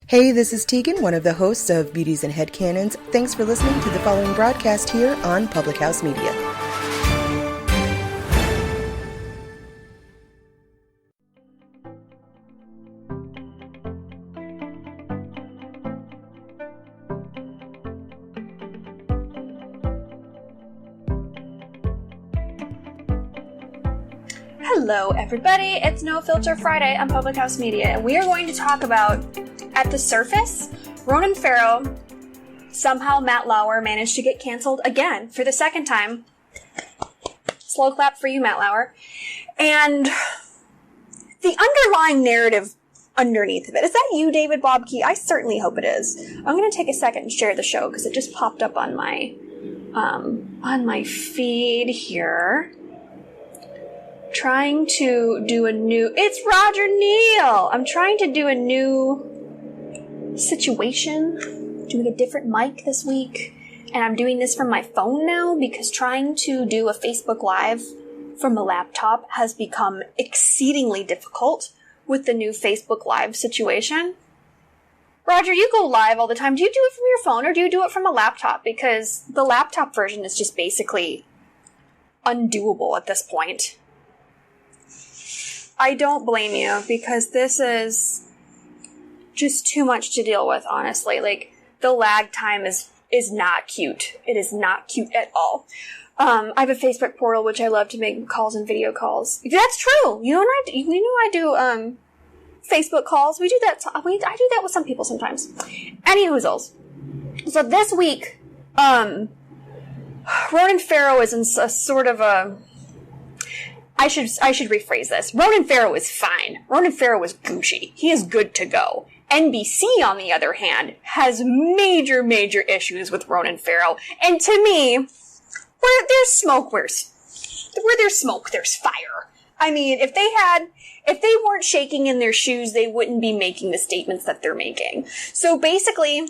Hey, this is Tegan, one of the hosts of Beauties and Headcanons. Thanks for listening to the following broadcast here on Public House Media. Hello everybody, it's No Filter Friday on Public House Media, and we are going to talk about, at the surface, Ronan Farrow, somehow Matt Lauer managed to get canceled again, for the second time. Slow clap for you, Matt Lauer. And the underlying narrative underneath of it, is that you, David Bobke? I certainly hope it is. I'm going to take a second and share the show, because it just popped up on my feed here. Trying to do a new... It's Roger Neal! I'm trying to do a new situation, doing a different mic this week, and I'm doing this from my phone now because trying to do a Facebook Live from a laptop has become exceedingly difficult with the new Facebook Live situation. Roger, you go live all the time. Do you do it from your phone or do you do it from a laptop? Because the laptop version is just basically undoable at this point. I don't blame you, because this is just too much to deal with, honestly. Like, the lag time is not cute. It is not cute at all. I have a Facebook portal, which I love to make calls and video calls. That's true! You know what I do, Facebook calls. We do that, I do that with some people sometimes. Any hoozles. So this week, Ronan Farrow is in a sort of a... I should rephrase this. Ronan Farrow is fine. Ronan Farrow is Gucci. He is good to go. NBC, on the other hand, has major issues with Ronan Farrow. And to me, where there's smoke, where there's smoke, there's fire. I mean, if they weren't shaking in their shoes, they wouldn't be making the statements that they're making. So basically,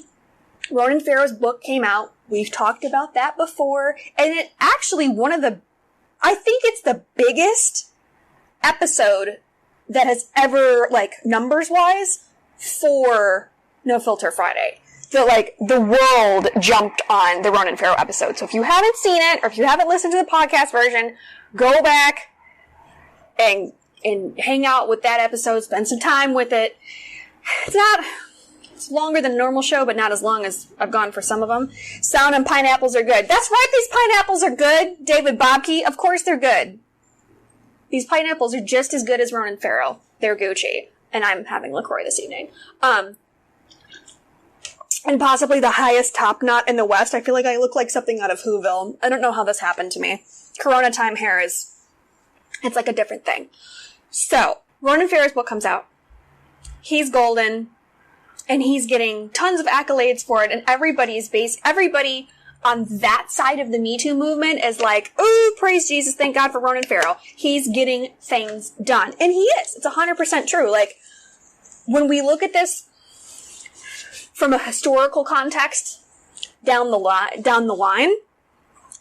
Ronan Farrow's book came out. We've talked about that before. And it actually I think it's the biggest episode that has ever, numbers-wise, for No Filter Friday. The world jumped on the Ronan Farrow episode. So if you haven't seen it, or if you haven't listened to the podcast version, go back and hang out with that episode, spend some time with it. It's longer than a normal show, but not as long as I've gone for some of them. Sound and pineapples are good. That's right, these pineapples are good, David Bobke. Of course they're good. These pineapples are just as good as Ronan Farrow. They're Gucci. And I'm having LaCroix this evening. And possibly the highest top knot in the West. I feel like I look like something out of Whoville. I don't know how this happened to me. Corona time hair it's like a different thing. So, Ronan Farrow's book comes out. He's golden. And he's getting tons of accolades for it, and everybody on that side of the Me Too movement is like, ooh, praise Jesus, thank God for Ronan Farrow. He's getting things done. And he is. It's 100% true. When we look at this from a historical context down the line,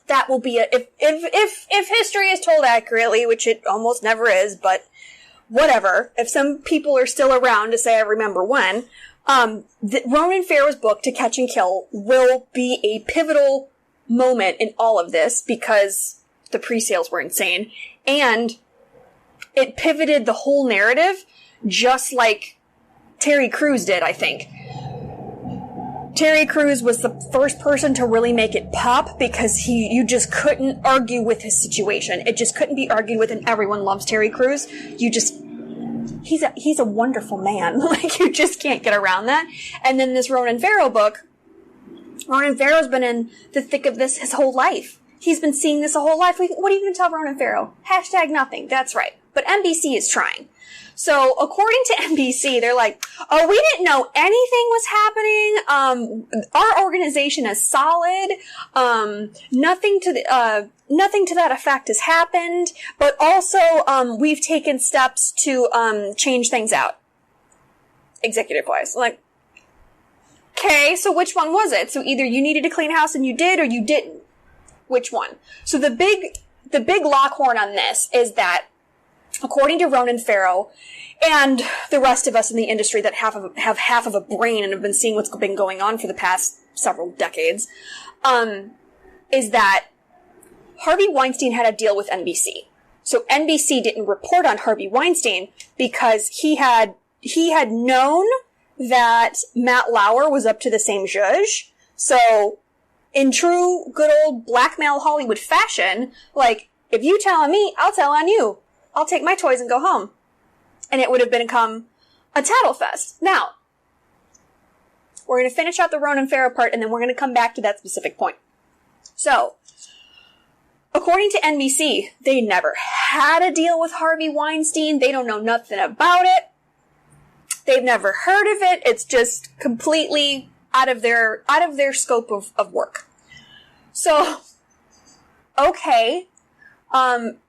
that will be if history is told accurately, which it almost never is, but whatever. If some people are still around to say I remember when, Ronan Farrow's book, To Catch and Kill, will be a pivotal moment in all of this because the pre-sales were insane. And it pivoted the whole narrative just like Terry Crews did, I think. Terry Crews was the first person to really make it pop because you just couldn't argue with his situation. It just couldn't be argued with, and everyone loves Terry Crews. He's a wonderful man. You just can't get around that. And then this Ronan Farrow book, Ronan Farrow's been in the thick of this his whole life. He's been seeing this a whole life. What are you going to tell Ronan Farrow? #nothing. That's right. But NBC is trying. So, according to NBC, they're like, oh, we didn't know anything was happening. Our organization is solid. Nothing to that effect has happened. But also, we've taken steps to, change things out. Executive-wise. Okay, so which one was it? So either you needed to clean house and you did, or you didn't. Which one? So the big Lockhorn on this is that according to Ronan Farrow and the rest of us in the industry that have half of a brain and have been seeing what's been going on for the past several decades, is that Harvey Weinstein had a deal with NBC. So NBC didn't report on Harvey Weinstein because he had known that Matt Lauer was up to the same zhuzh. So in true good old blackmail Hollywood fashion, like, if you tell on me, I'll tell on you. I'll take my toys and go home. And it would have become a tattle fest. Now, we're going to finish out the Ronan Farrow part, and then we're going to come back to that specific point. So, according to NBC, they never had a deal with Harvey Weinstein. They don't know nothing about it. They've never heard of it. It's just completely out of their scope of work. So, okay.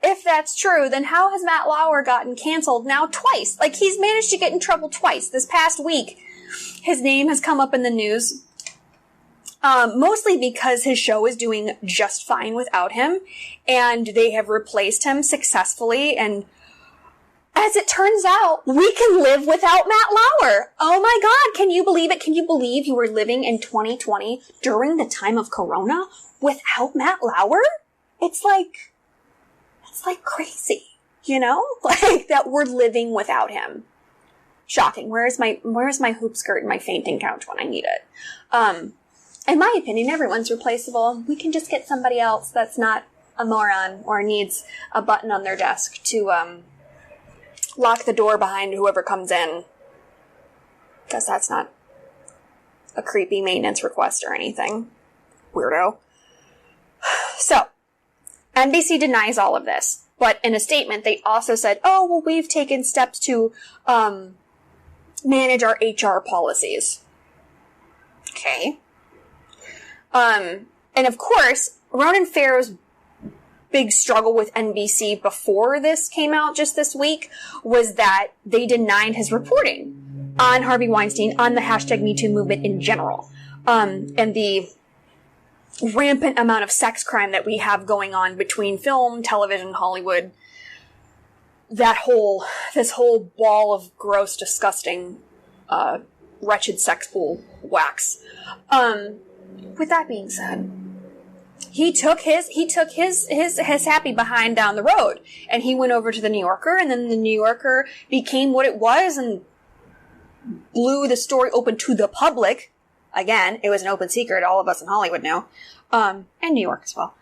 If that's true, then how has Matt Lauer gotten canceled now twice? Like, he's managed to get in trouble twice. This past week, his name has come up in the news, mostly because his show is doing just fine without him, and they have replaced him successfully, and as it turns out, we can live without Matt Lauer. Oh my God, can you believe it? Can you believe you were living in 2020 during the time of Corona without Matt Lauer? It's like crazy, you know? Like, that we're living without him. Shocking. Where's my hoop skirt and my fainting couch when I need it? In my opinion, everyone's replaceable. We can just get somebody else that's not a moron or needs a button on their desk to, lock the door behind whoever comes in. Because that's not a creepy maintenance request or anything. Weirdo. So, NBC denies all of this, but in a statement they also said, oh, well, we've taken steps to manage our HR policies. Okay. And of course, Ronan Farrow's big struggle with NBC before this came out just this week was that they denied his reporting on Harvey Weinstein, on the hashtag #MeToo movement in general, and the rampant amount of sex crime that we have going on between film, television, Hollywood, this whole ball of gross, disgusting, wretched sex pool wax. With that being said, he took his happy behind down the road, and he went over to the New Yorker, and then the New Yorker became what it was and blew the story open to the public. Again, it was an open secret. All of us in Hollywood know. And New York as well.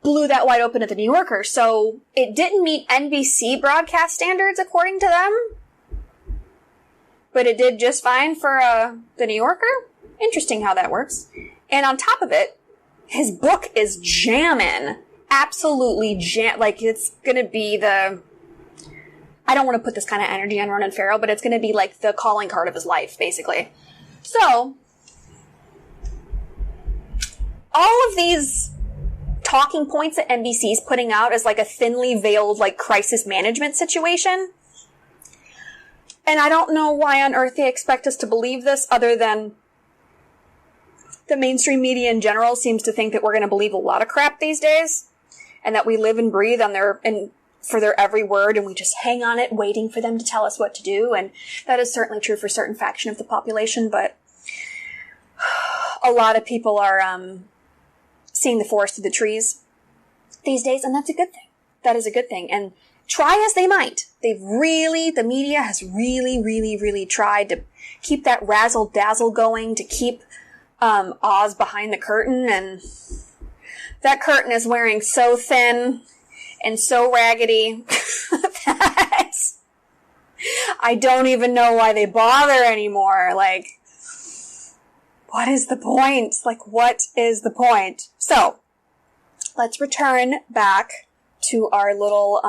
Blew that wide open at the New Yorker. So it didn't meet NBC broadcast standards, according to them. But it did just fine for the New Yorker. Interesting how that works. And on top of it, his book is jamming. Absolutely like, it's gonna be I don't want to put this kind of energy on Ronan Farrow, but it's gonna be like the calling card of his life, basically. So, all of these talking points that NBC is putting out as like a thinly veiled like crisis management situation. And I don't know why on earth they expect us to believe this, other than the mainstream media in general seems to think that we're going to believe a lot of crap these days, and that we live and breathe on for their every word, and we just hang on it waiting for them to tell us what to do. And that is certainly true for a certain faction of the population, but a lot of people are seeing the forest through the trees these days, and that's a good thing. That is a good thing. And try as they might, the media has really tried to keep that razzle-dazzle going, to keep Oz behind the curtain, and that curtain is wearing so thin and so raggedy that I don't even know why they bother anymore. Like, what is the point? Like, what is the point? So, let's return back to our little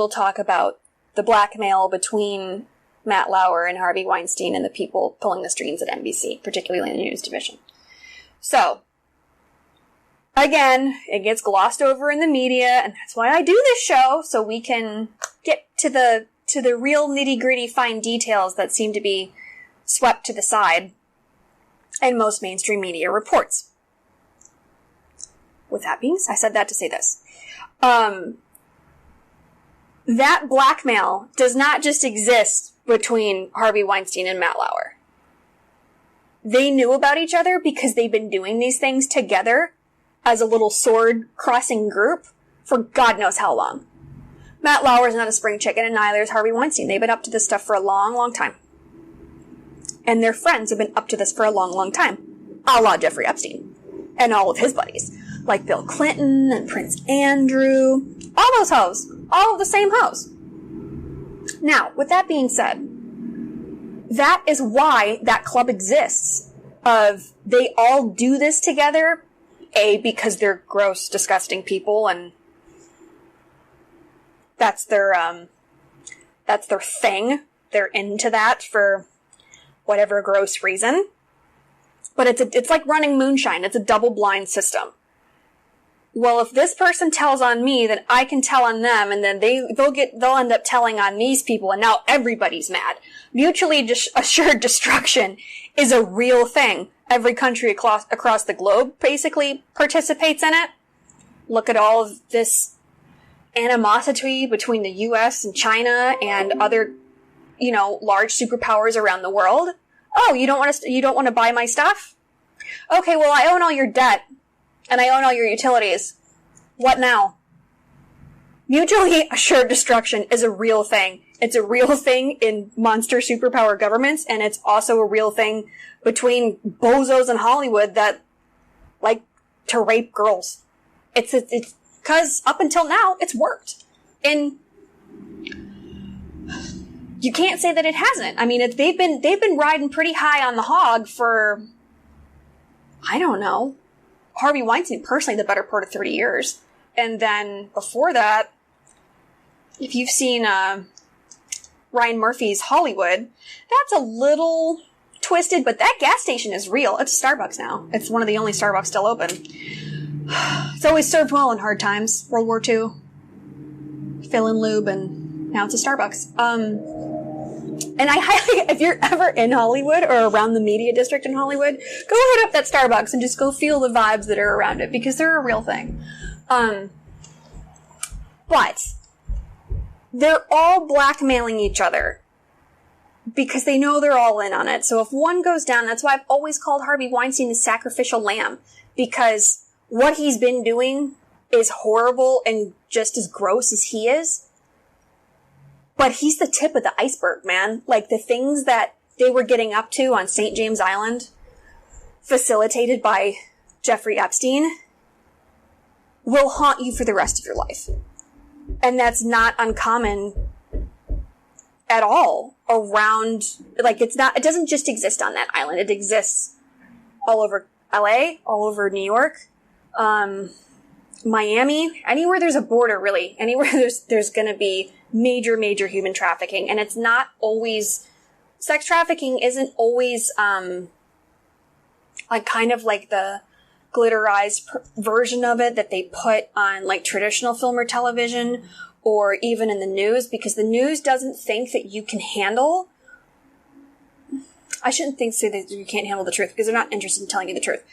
talk about the blackmail between Matt Lauer and Harvey Weinstein and the people pulling the strings at NBC, particularly in the news division. So, again, it gets glossed over in the media, and that's why I do this show, so we can get to the real nitty-gritty fine details that seem to be swept to the side in most mainstream media reports. With that being said, I said that to say this. that blackmail does not just exist between Harvey Weinstein and Matt Lauer. They knew about each other because they've been doing these things together as a little sword-crossing group for God knows how long. Matt Lauer is not a spring chicken, and neither is Harvey Weinstein. They've been up to this stuff for a long, long time. And their friends have been up to this for a long, long time. A la Jeffrey Epstein. And all of his buddies. Like Bill Clinton and Prince Andrew. All those hoes. All of the same hoes. Now, with that being said, that is why that club exists. They all do this together. A, because they're gross, disgusting people, and that's their thing. They're into that for whatever gross reason. But it's like running moonshine. It's a double-blind system. Well, if this person tells on me, then I can tell on them, and then they'll end up telling on these people, and now everybody's mad. Mutually assured destruction is a real thing. Every country across the globe basically participates in it. Look at all of this animosity between the US and China and other, large superpowers around the world. Oh, you don't want to buy my stuff? Okay, well, I own all your debt. And I own all your utilities. What now? Mutually assured destruction is a real thing. It's a real thing in monster superpower governments, and it's also a real thing between bozos in Hollywood that like to rape girls. It's because up until now, it's worked. And you can't say that it hasn't. I mean, they've been riding pretty high on the hog for, I don't know, Harvey Weinstein personally the better part of 30 years. And then before that, if you've seen Ryan Murphy's Hollywood, that's a little twisted, but that gas station is real. It's a Starbucks now. It's one of the only Starbucks still open. It's always served well in hard times. World War II. Fill in lube, and now it's a Starbucks. And I highly, if you're ever in Hollywood or around the media district in Hollywood, go hit up that Starbucks and just go feel the vibes that are around it, because they're a real thing. But they're all blackmailing each other because they know they're all in on it. So if one goes down, that's why I've always called Harvey Weinstein the sacrificial lamb, because what he's been doing is horrible and just as gross as he is. But he's the tip of the iceberg, man. Like, the things that they were getting up to on St. James Island, facilitated by Jeffrey Epstein, will haunt you for the rest of your life. And that's not uncommon at all around, like, it doesn't just exist on that island. It exists all over LA, all over New York, Miami, anywhere there's a border, really. Anywhere there's gonna be major human trafficking. And it's not always, sex trafficking isn't always, like kind of like the glitterized version of it that they put on like traditional film or television or even in the news, because the news doesn't think that you can handle, I shouldn't say that you can't handle the truth, because they're not interested in telling you the truth.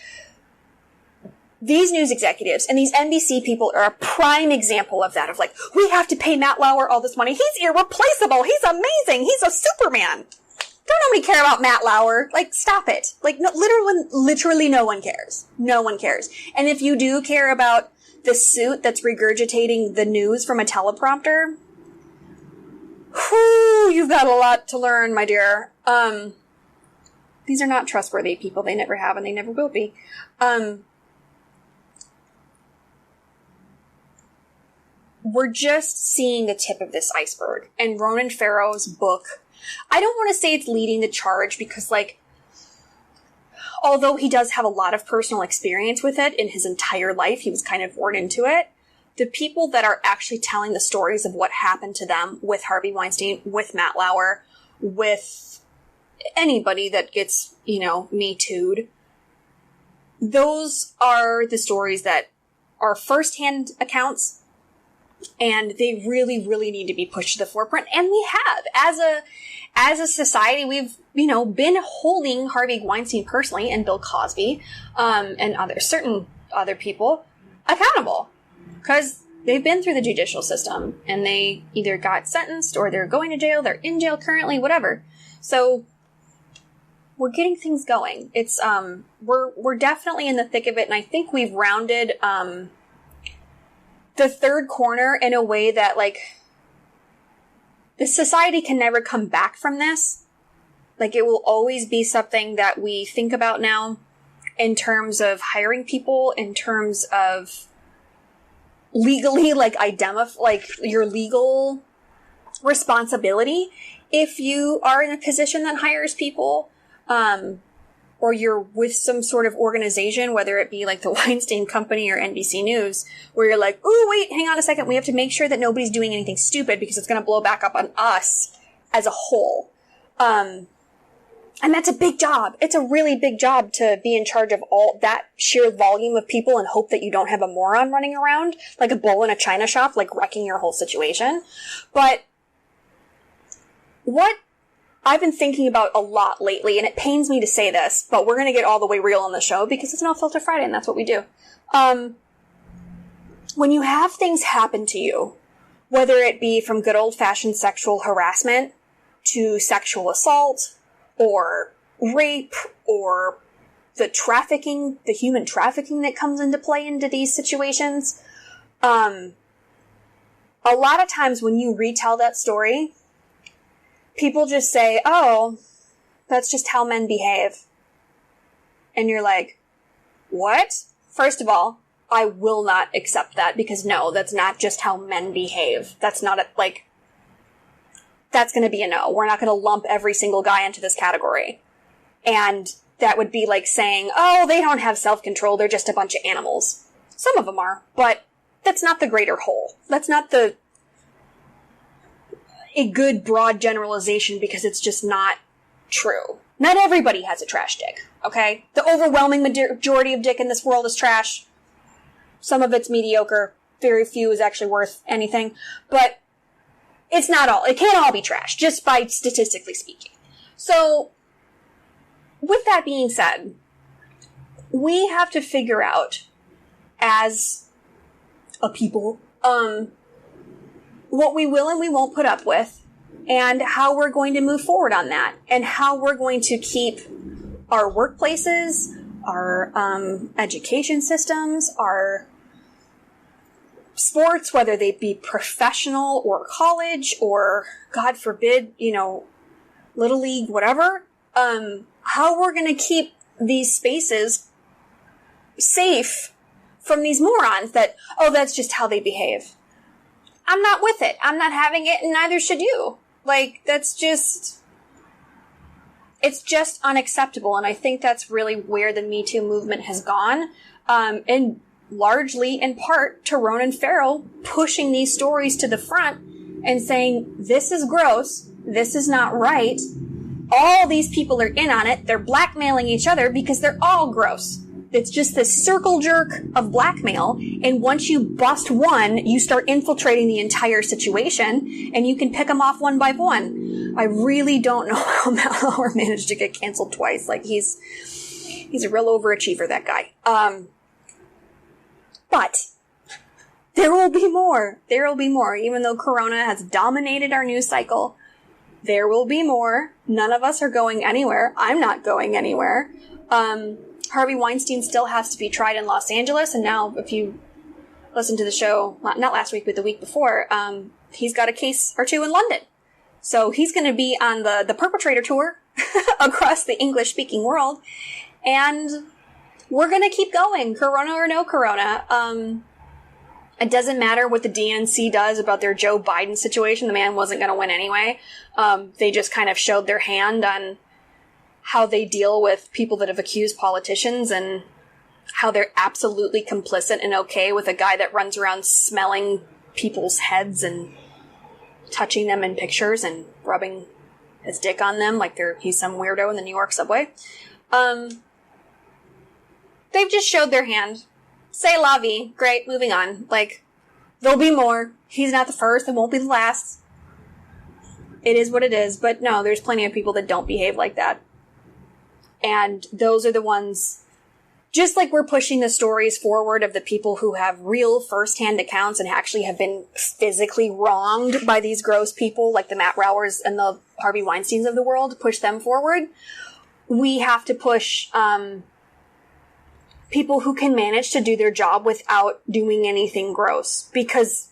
These news executives and these NBC people are a prime example of that, of like, we have to pay Matt Lauer all this money. He's irreplaceable. He's amazing. He's a Superman. Don't nobody care about Matt Lauer. Like, stop it. Like, no, literally no one cares. No one cares. And if you do care about the suit that's regurgitating the news from a teleprompter, whew, you've got a lot to learn, my dear. These are not trustworthy people. They never have and they never will be. We're just seeing the tip of this iceberg. And Ronan Farrow's book, I don't want to say it's leading the charge, because, like, although he does have a lot of personal experience with it in his entire life, he was kind of born into it, the people that are actually telling the stories of what happened to them with Harvey Weinstein, with Matt Lauer, with anybody that gets, Me Too'd, those are the stories that are firsthand accounts. And they really, really need to be pushed to the forefront. And we have. As a society, we've, been holding Harvey Weinstein personally and Bill Cosby, and certain other people accountable. Because, They've been through the judicial system, and they either got sentenced, or they're going to jail, they're in jail currently, whatever. So we're getting things going. It's, we're definitely in the thick of it, and I think we've rounded, the third corner in a way that, like, the society can never come back from this. Like, it will always be something that we think about now in terms of hiring people, in terms of legally, like, like, your legal responsibility if you are in a position that hires people, or you're with some sort of organization, whether it be like the Weinstein Company or NBC News, where you're like, oh, wait, hang on a second. We have to make sure that nobody's doing anything stupid because it's going to blow back up on us as a whole. And that's a big job. It's a really big job to be in charge of all that sheer volume of people and hope that you don't have a moron running around like a bull in a china shop, like wrecking your whole situation. But what I've been thinking about a lot lately, and it pains me to say this, but we're going to get all the way real on the show because it's No Filter Friday, and that's what we do. When you have things happen to you, whether it be from good old-fashioned sexual harassment to sexual assault or rape or the trafficking, the human trafficking that comes into play into these situations, a lot of times when you retell that story, people just say, oh, that's just how men behave. And you're like, what? First of all, I will not accept that because no, that's not just how men behave. That's not that's going to be a no. We're not going to lump every single guy into this category. And that would be like saying, oh, they don't have self-control. They're just a bunch of animals. Some of them are, but that's not the greater whole. That's not a good broad generalization because it's just not true. Not everybody has a trash dick, okay? The overwhelming majority of dick in this world is trash. Some of it's mediocre. Very few is actually worth anything. But it's not all. It can't all be trash, just by statistically speaking. So, with that being said, we have to figure out, as a people, what we will and we won't put up with, and how we're going to move forward on that, and how we're going to keep our workplaces, our education systems, our sports, whether they be professional or college or, God forbid, Little League, whatever, how we're going to keep these spaces safe from these morons that, oh, that's just how they behave. I'm not with it. I'm not having it, and neither should you. Like, it's just unacceptable, and I think that's really where the Me Too movement has gone, and largely in part to Ronan Farrow pushing these stories to the front and saying, this is gross, this is not right, all these people are in on it, they're blackmailing each other because they're all gross. It's just this circle jerk of blackmail, and once you bust one, you start infiltrating the entire situation, and you can pick them off one by one. I really don't know how Matt Lauer managed to get canceled twice. Like, he's a real overachiever, that guy. But there will be more. There will be more. Even though Corona has dominated our news cycle, there will be more. None of us are going anywhere. I'm not going anywhere. Harvey Weinstein still has to be tried in Los Angeles, and now, if you listen to the show, not last week, but the week before, he's got a case or two in London. So he's going to be on the perpetrator tour across the English-speaking world, and we're going to keep going, corona or no corona. It doesn't matter what the DNC does about their Joe Biden situation. The man wasn't going to win anyway. They just kind of showed their hand on how they deal with people that have accused politicians and how they're absolutely complicit and okay with a guy that runs around smelling people's heads and touching them in pictures and rubbing his dick on them like he's some weirdo in the New York subway. They've just showed their hand. C'est la vie. Great, moving on. Like, there'll be more. He's not the first, it won't be the last. It is what it is, but no, there's plenty of people that don't behave like that. And those are the ones, just like we're pushing the stories forward of the people who have real firsthand accounts and actually have been physically wronged by these gross people, like the Matt Rowers and the Harvey Weinsteins of the world, push them forward. We have to push people who can manage to do their job without doing anything gross, because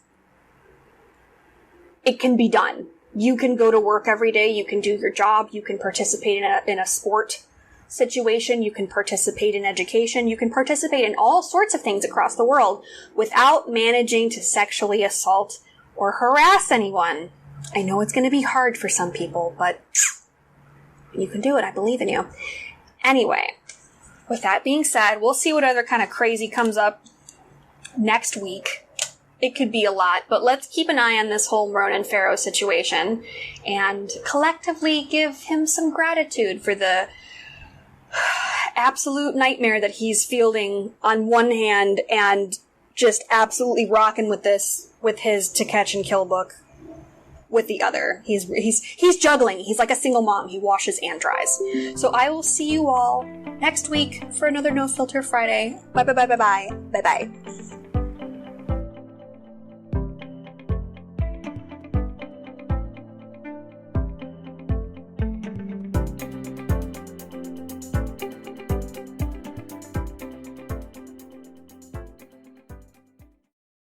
it can be done. You can go to work every day, you can do your job, you can participate in a sport situation, you can participate in education, you can participate in all sorts of things across the world without managing to sexually assault or harass anyone. I know it's going to be hard for some people, but you can do it. I believe in you. Anyway, with that being said, we'll see what other kind of crazy comes up next week. It could be a lot, but let's keep an eye on this whole Ronan Farrow situation and collectively give him some gratitude for the absolute nightmare that he's fielding on one hand and just absolutely rocking with his To Catch and Kill book with the other. He's juggling. He's like a single mom. He washes and dries. So I will see you all next week for another No Filter Friday. Bye bye bye bye bye. Bye bye.